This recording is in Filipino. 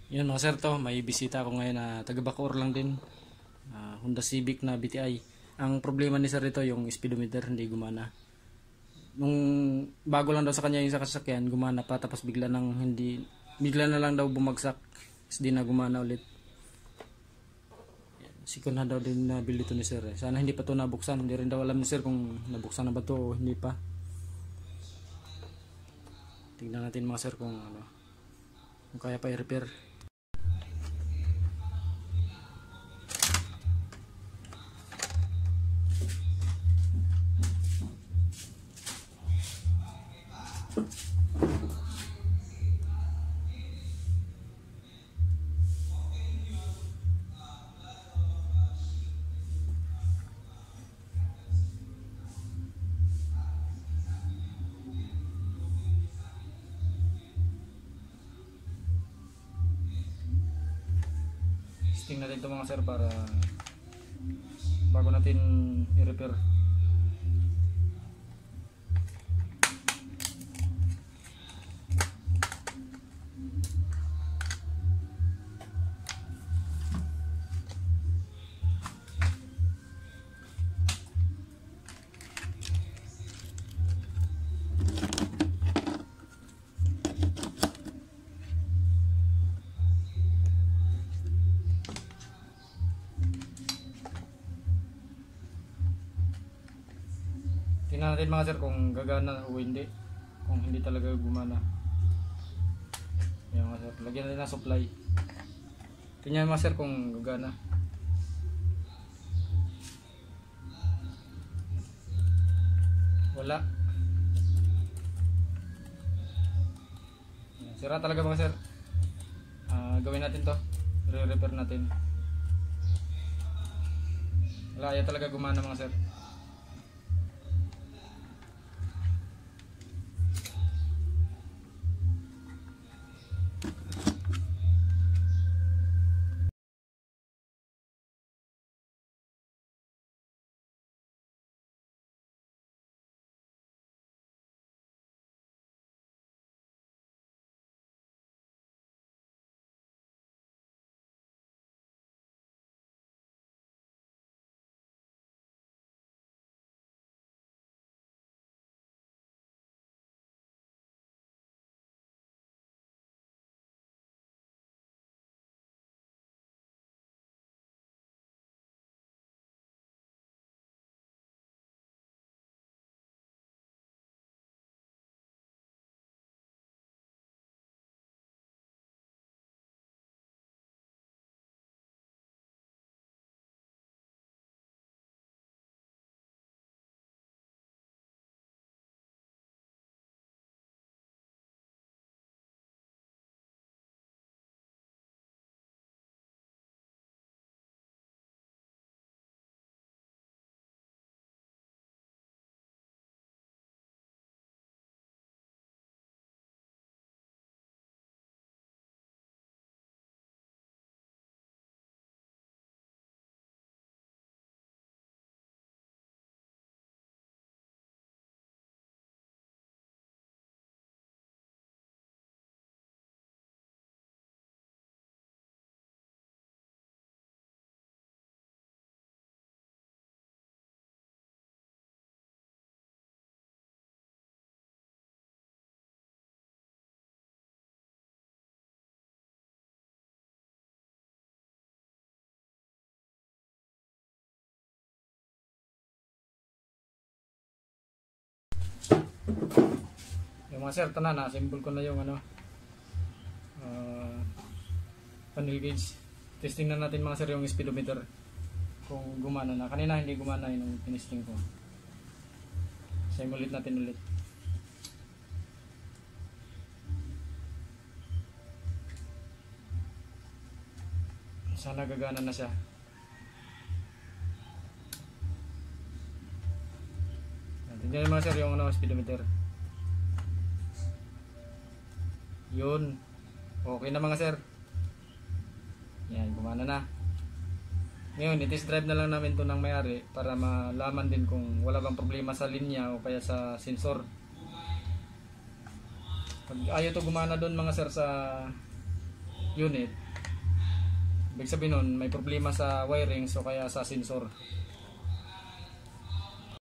Yun mga sir, to may bisita ako ngayon na taga Bacoor lang din. Honda Civic na BTI. Ang problema ni sir ito yung speedometer hindi gumana. Nung bago lang daw sa kanya yung sa sasakyan, gumana pa, tapos bigla na lang daw bumagsak. Tapos di na gumana ulit. Sikon na daw din nabili ito ni sir. Sana hindi pa ito nabuksan. Hindi rin daw alam ni sir kung nabuksan na ba ito o hindi pa. Tingnan natin mga sir kung kaya pa i-repair. Tingnan natin ito mga sir para bago natin i-repair. Tingnan natin mga sir kung gagana o hindi. Kung hindi talaga gumana. Yan mga sir. Lagyan natin ng supply. Tingnan mga sir kung gagana. Wala. Sira talaga mga sir. Gawin natin to. Re-repair natin. Wala, ayaw talaga gumana mga sir. Yung mga sir, tanan na symbol ko na yung panel gauge. Testing na natin mga sir yung speedometer kung gumana na. Kanina hindi gumana yung tinesting ko. Simulit natin ulit. Sana gagana na siya. Tingnan mga sir yung speedometer. Yun. Okay na mga sir. Yan, gumana na. Ngayon, i-test drive na lang namin to ng may-ari para malaman din kung wala bang problema sa linya o kaya sa sensor. Pag ayaw to gumana doon mga sir sa unit, ibig sabihin nun, may problema sa wiring so kaya sa sensor.